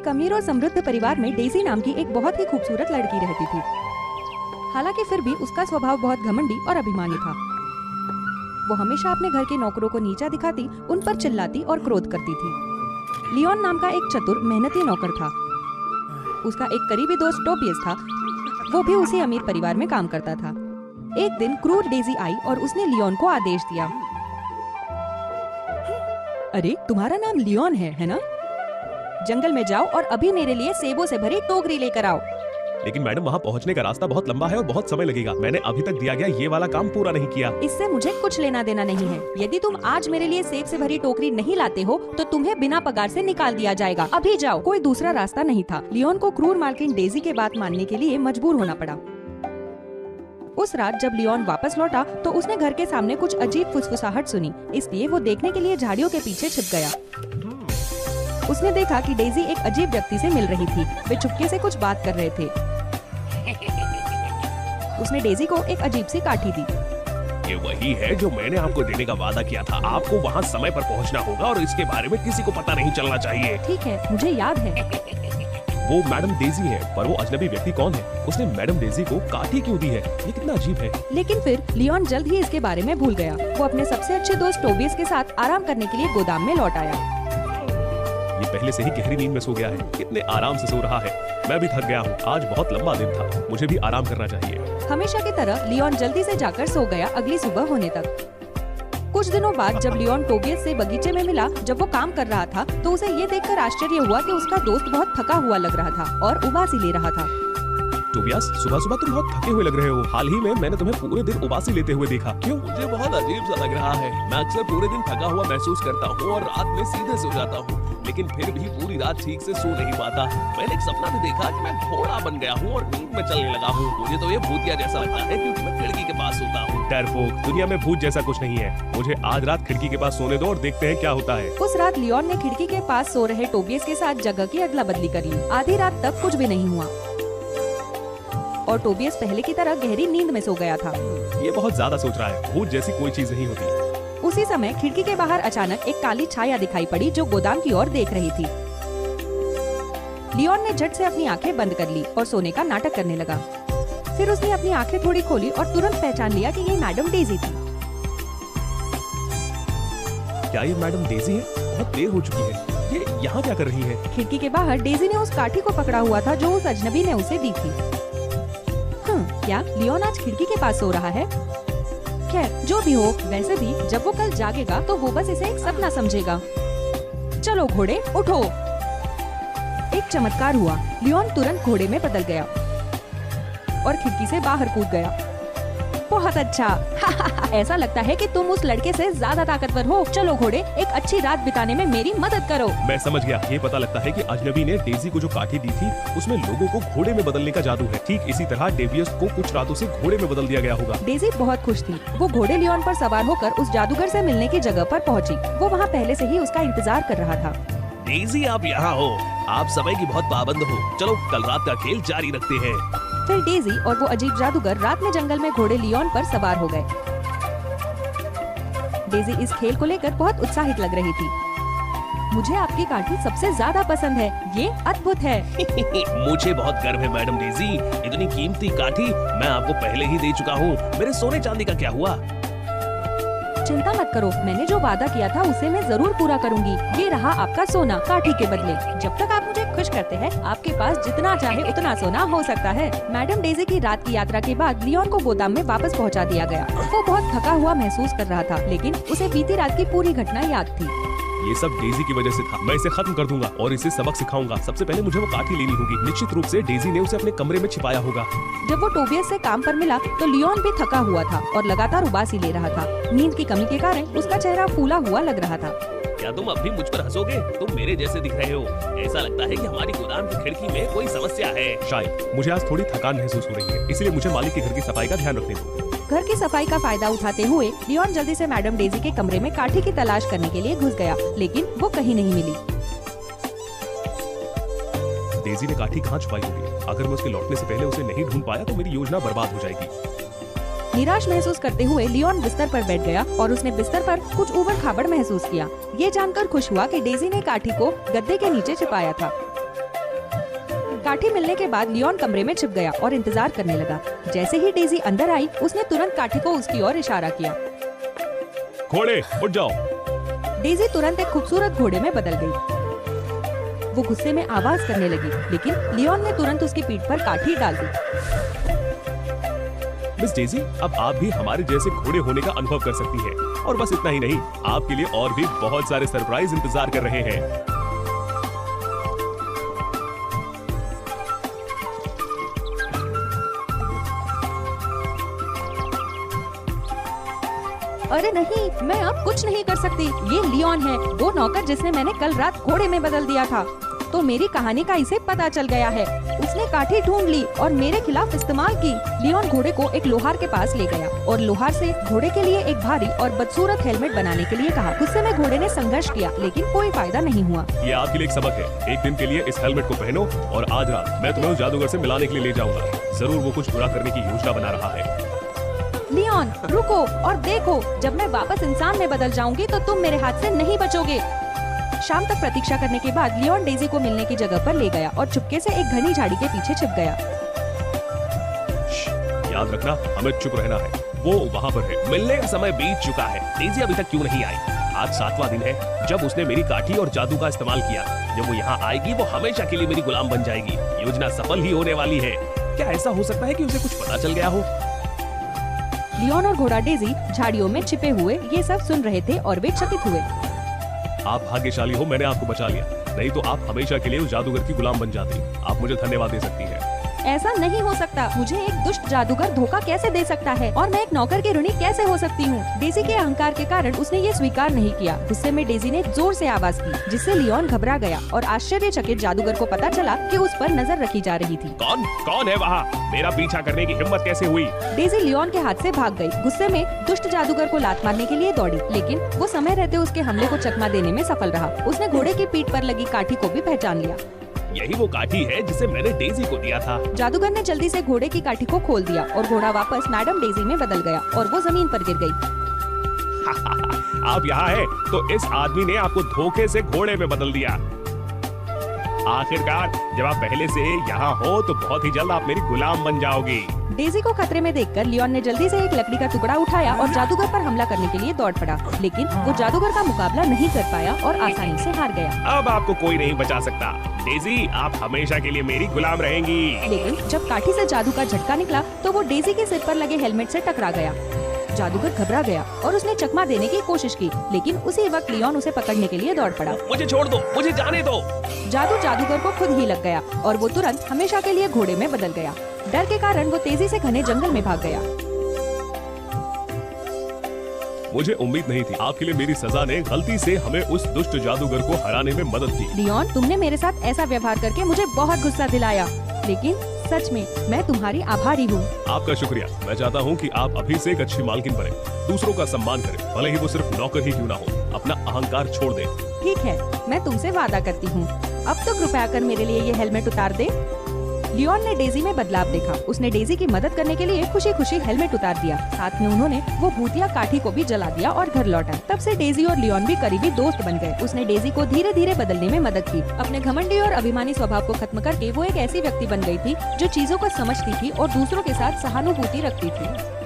एक अमीर और समृद्ध परिवार में डेजी नाम की एक बहुत ही खूबसूरत लड़की रहती थी। हालांकि फिर भी उसका स्वभाव बहुत घमंडी और अभिमानी था। वो हमेशा अपने घर के नौकरों को नीचा दिखाती, उन पर चिल्लाती और क्रोध करती थी। लियोन नाम का एक चतुर मेहनती नौकर था। उसका एक करीबी दोस्त टोबियस था। वो भी उसी अमीर परिवार में काम करता था। एक दिन क्रूर डेजी आई और उसने लियोन को आदेश दिया। अरे तुम्हारा नाम लियोन है ना? जंगल में जाओ और अभी मेरे लिए सेबों से भरी टोकरी लेकर आओ। लेकिन मैडम वहाँ पहुँचने का रास्ता बहुत लंबा है और बहुत समय लगेगा। मैंने अभी तक दिया गया ये वाला काम पूरा नहीं किया। इससे मुझे कुछ लेना देना नहीं है। यदि तुम आज मेरे लिए सेब से भरी टोकरी नहीं लाते हो तो तुम्हें बिना पगार से निकाल दिया जाएगा। अभी जाओ। कोई दूसरा रास्ता नहीं था। लियोन को क्रूर मालकिन डेजी के बात मानने के लिए मजबूर होना पड़ा। उस रात जब लियोन वापस लौटा तो उसने घर के सामने कुछ अजीब फुसफुसाहट सुनी, इसलिए वो देखने के लिए झाड़ियों के पीछे छिप गया। उसने देखा कि डेजी एक अजीब व्यक्ति से मिल रही थी। वे चुपके से कुछ बात कर रहे थे। उसने डेजी को एक अजीब सी काठी दी। ये वही है जो मैंने आपको देने का वादा किया था। आपको वहाँ समय पर पहुँचना होगा और इसके बारे में किसी को पता नहीं चलना चाहिए। ठीक है, मुझे याद है। वो मैडम डेजी है, पर वो अजनबी व्यक्ति कौन है? उसने मैडम डेजी को काठी क्यों दी है? ये कितना अजीब है। लेकिन फिर लियोन जल्द ही इसके बारे में भूल गया। वो अपने सबसे अच्छे दोस्त टोबियस के साथ आराम करने के लिए गोदाम में लौट आया। ये पहले से ही गहरी नींद में सो गया है। कितने आराम से सो रहा है। मैं भी थक गया हूँ। आज बहुत लंबा दिन था। मुझे भी आराम करना चाहिए। हमेशा की तरह लियोन जल्दी से जाकर सो गया अगली सुबह होने तक। कुछ दिनों बाद जब लियोन टोबियस से बगीचे में मिला, जब वो काम कर रहा था, तो उसे ये देखकर आश्चर्य हुआ कि उसका दोस्त बहुत थका हुआ लग रहा था और उबासी ले रहा था। टोबियस, सुबह सुबह तुम बहुत थके हुए लग रहे हो। हाल ही में मैंने तुम्हें पूरे दिन उबासी लेते हुए देखा। क्यों? मुझे बहुत अजीब सा लग रहा है। मैं अक्सर पूरे दिन थका हुआ महसूस करता हूँ और रात में सीधे सो जाता हूँ, लेकिन फिर भी पूरी रात ठीक से सो नहीं पाता। मैंने एक सपना भी देखा कि मैं घोड़ा बन गया हूँ और नींद में चलने लगा हूँ। मुझे तो ये भूतिया जैसा लगता है क्योंकि मैं खिड़की के पास सोता हूँ। डरपोक, दुनिया में भूत जैसा कुछ नहीं है। मुझे आज रात खिड़की के पास सोने दो और देखते हैं क्या होता है। उस रात लियोन ने खिड़की के पास सो रहे टोबियस के साथ जगह की अदला बदली कर ली। आधी रात तक कुछ भी नहीं हुआ और टोबियस पहले की तरह गहरी नींद में सो गया था। ये बहुत ज्यादा सोच रहा है। भूत जैसी कोई चीज नहीं होती। उसी समय खिड़की के बाहर अचानक एक काली छाया दिखाई पड़ी जो गोदाम की ओर देख रही थी। लियोन ने झट से अपनी आंखें बंद कर ली और सोने का नाटक करने लगा। फिर उसने अपनी आंखें थोड़ी खोली और तुरंत पहचान लिया कि ये मैडम डेजी थी। क्या ये मैडम डेजी है? बहुत देर हो चुकी है। ये यहाँ क्या कर रही है? खिड़की के बाहर डेजी ने उस काठी को पकड़ा हुआ था जो उस अजनबी ने उसे दी थी। क्या लियोन आज खिड़की के पास सो रहा है? खैर, जो भी हो, वैसे भी जब वो कल जागेगा तो वो बस इसे एक सपना समझेगा। चलो घोड़े, उठो। एक चमत्कार हुआ। लियोन तुरंत घोड़े में बदल गया और खिड़की से बाहर कूद गया। बहुत अच्छा। ऐसा लगता है कि तुम उस लड़के से ज्यादा ताकतवर हो। चलो घोड़े, एक अच्छी रात बिताने में मेरी मदद करो। मैं समझ गया। ये पता लगता है कि अजनबी ने डेजी को जो काठी दी थी उसमें लोगों को घोड़े में बदलने का जादू है। ठीक इसी तरह डेवियस को कुछ रातों से घोड़े में बदल दिया गया होगा। डेजी बहुत खुश थी। वो घोड़े लियोन पर सवार होकर उस जादूगर से मिलने की जगह पर पहुंची। वो वहाँ पहले से ही उसका इंतजार कर रहा था। डेजी, आप यहाँ हो। आप समय की बहुत पाबंद हो। चलो कल रात का खेल जारी रखते हैं। फिर डेजी और वो अजीब जादूगर रात में जंगल में घोड़े लियोन पर सवार हो गए। डेजी इस खेल को लेकर बहुत उत्साहित लग रही थी। मुझे आपकी काठी सबसे ज्यादा पसंद है। ये अद्भुत है। मुझे बहुत गर्व है मैडम डेजी। इतनी कीमती काठी मैं आपको पहले ही दे चुका हूँ। मेरे सोने चांदी का क्या हुआ? चिंता मत करो, मैंने जो वादा किया था उसे मैं जरूर पूरा करूंगी। ये रहा आपका सोना काठी के बदले। जब तक आप मुझे खुश करते हैं, आपके पास जितना चाहे उतना सोना हो सकता है। मैडम डेजी की रात की यात्रा के बाद लियोन को गोदाम में वापस पहुंचा दिया गया। वो बहुत थका हुआ महसूस कर रहा था, लेकिन उसे बीती रात की पूरी घटना याद थी। ये सब डेजी की वजह से था। मैं इसे खत्म कर दूंगा और इसे सबक सिखाऊंगा। सबसे पहले मुझे वो काठी लेनी होगी। निश्चित रूप से डेजी ने उसे अपने कमरे में छिपाया होगा। जब वो टोबियस से काम पर मिला तो लियोन भी थका हुआ था और लगातार उबासी ले रहा था। नींद की कमी के कारण उसका चेहरा फूला हुआ लग रहा था। क्या तुम अब भी मुझ पर हंसोगे? तुम मेरे जैसे दिख रहे हो। ऐसा लगता है कि हमारी गोदाम की खिड़की में कोई समस्या है। शायद मुझे आज थोड़ी थकान महसूस हो रही है, इसलिए मुझे मालिक के घर की सफाई का ध्यान रखने दो। घर की सफाई का फायदा उठाते हुए लियोन जल्दी से मैडम डेजी के कमरे में काठी की तलाश करने के लिए घुस गया, लेकिन वो कहीं नहीं मिली। डेजी ने काठी कहाँ छुपाई होगी? अगर मैं उसके लौटने से पहले उसे नहीं ढूंढ पाया तो मेरी योजना बर्बाद हो जाएगी। निराश महसूस करते हुए लियोन बिस्तर पर बैठ गया और उसने बिस्तर पर कुछ ऊबड़ खाबड़ महसूस किया। ये जानकर खुश हुआ कि डेजी ने काठी को गद्दे के नीचे छिपाया था। काठी मिलने के बाद लियोन कमरे में छिप गया और इंतजार करने लगा। जैसे ही डेजी अंदर आई, उसने तुरंत काठी को उसकी ओर इशारा किया। घोड़े उठ जाओ। डेजी तुरंत एक खूबसूरत घोड़े में बदल गई। वो गुस्से में आवाज करने लगी, लेकिन लियोन ने तुरंत उसकी पीठ पर काठी डाल दी। मिस डेजी, अब आप भी हमारे जैसे घोड़े होने का अनुभव कर सकती हैं। और बस इतना ही नहीं, आपके लिए और भी बहुत सारे सरप्राइज इंतजार कर रहे हैं। अरे नहीं, मैं अब कुछ नहीं कर सकती। ये लियोन है, वो नौकर जिसने मैंने कल रात घोड़े में बदल दिया था। तो मेरी कहानी का इसे पता चल गया है। उसने काठी ढूंढ ली और मेरे खिलाफ इस्तेमाल की। लियोन घोड़े को एक लोहार के पास ले गया और लोहार से घोड़े के लिए एक भारी और बदसूरत हेलमेट बनाने के लिए कहा। गुस्से में घोड़े ने संघर्ष किया, लेकिन कोई फायदा नहीं हुआ। ये आपके लिए एक सबक है। एक दिन के लिए इस हेलमेट को पहनो और आज रात मैं तुम्हें उस जादूगर से मिलाने के लिए ले जाऊंगा। जरूर वो कुछ बुरा करने की योजना बना रहा है। लियोन रुको और देखो, जब मैं वापस इंसान में बदल जाऊंगी तो तुम मेरे हाथ से नहीं बचोगे। शाम तक प्रतीक्षा करने के बाद लियोन डेजी को मिलने की जगह पर ले गया और चुपके से एक घनी झाड़ी के पीछे छिप गया। याद रखना, हमें चुप रहना है। वो वहाँ पर है। मिलने का समय बीत चुका है। डेजी अभी तक क्यों नहीं आई? आज 7वां दिन है जब उसने मेरी काठी और जादू का इस्तेमाल किया। जब वो यहाँ आएगी, वो हमेशा के लिए मेरी गुलाम बन जाएगी। योजना सफल ही होने वाली है। क्या ऐसा हो सकता है कि उसे कुछ पता चल गया हो? लियोन और घोड़ा डेजी झाड़ियों में छिपे हुए ये सब सुन रहे थे और वे चकित हुए। आप भाग्यशाली हो, मैंने आपको बचा लिया। नहीं तो आप हमेशा के लिए उस जादूगर की गुलाम बन जाती। आप मुझे धन्यवाद दे सकती हैं। ऐसा नहीं हो सकता। मुझे एक दुष्ट जादूगर धोखा कैसे दे सकता है और मैं एक नौकर की ऋणी कैसे हो सकती हूँ? डेजी के अहंकार के कारण उसने ये स्वीकार नहीं किया। गुस्से में डेजी ने जोर से आवाज की, जिससे लियोन घबरा गया और आश्चर्यचकित जादूगर को पता चला कि उस पर नजर रखी जा रही थी। कौन है वहाँ? मेरा पीछा करने की हिम्मत कैसे हुई? डेजी लियोन के हाथ से भाग गई। गुस्से में दुष्ट जादूगर को लात मारने के लिए दौड़ी, लेकिन वो समय रहते उसके हमले को चकमा देने में सफल रहा। उसने घोड़े की पीठ पर लगी काठी को भी पहचान लिया। यही वो काठी है जिसे मैंने डेजी को दिया था। जादूगर ने जल्दी से घोड़े की काठी को खोल दिया और घोड़ा वापस मैडम डेजी में बदल गया और वो जमीन पर गिर गई। आप यहाँ हैं, तो इस आदमी ने आपको धोखे से घोड़े में बदल दिया। आखिरकार जब आप पहले से यहाँ हो तो बहुत ही जल्द आप मेरी गुलाम बन जाओगी। डेजी को खतरे में देखकर लियोन ने जल्दी से एक लकड़ी का टुकड़ा उठाया और जादूगर पर हमला करने के लिए दौड़ पड़ा, लेकिन वो जादूगर का मुकाबला नहीं कर पाया और आसानी से हार गया। अब आपको कोई नहीं बचा सकता। डेजी, आप हमेशा के लिए मेरी गुलाम रहेंगी। लेकिन जब काठी से जादू का झटका निकला तो वो डेजी के सिर पर लगे हेलमेट से टकरा गया। जादूगर घबरा गया और उसने चकमा देने की कोशिश की, लेकिन उसी वक्त लियोन उसे पकड़ने के लिए दौड़ पड़ा। मुझे छोड़ दो, मुझे जाने दो। जादू जादूगर को खुद ही लग गया और वो तुरंत हमेशा के लिए घोड़े में बदल गया। डर के कारण वो तेजी से घने जंगल में भाग गया। मुझे उम्मीद नहीं थी। आपके लिए मेरी सजा ने गलती से हमें उस दुष्ट जादूगर को हराने में मदद की। लियोन, तुमने मेरे साथ ऐसा व्यवहार करके मुझे बहुत गुस्सा दिलाया, लेकिन सच में मैं तुम्हारी आभारी हूँ। आपका शुक्रिया। मैं चाहता हूँ कि आप अभी से एक अच्छी मालकिन बने, दूसरों का सम्मान करें, भले ही वो सिर्फ नौकर ही क्यों ना हो। अपना अहंकार छोड़ दें। ठीक है, मैं तुमसे वादा करती हूँ। अब तो कृपया कर मेरे लिए ये हेलमेट उतार दे। लियोन ने डेजी में बदलाव देखा। उसने डेजी की मदद करने के लिए खुशी खुशी हेलमेट उतार दिया। साथ में उन्होंने वो भूतिया काठी को भी जला दिया और घर लौटा। तब से डेजी और लियोन भी करीबी दोस्त बन गए। उसने डेजी को धीरे धीरे बदलने में मदद की। अपने घमंडी और अभिमानी स्वभाव को खत्म करके वो एक ऐसी व्यक्ति बन गई थी जो चीजों को समझती थी और दूसरों के साथ सहानुभूति रखती थी।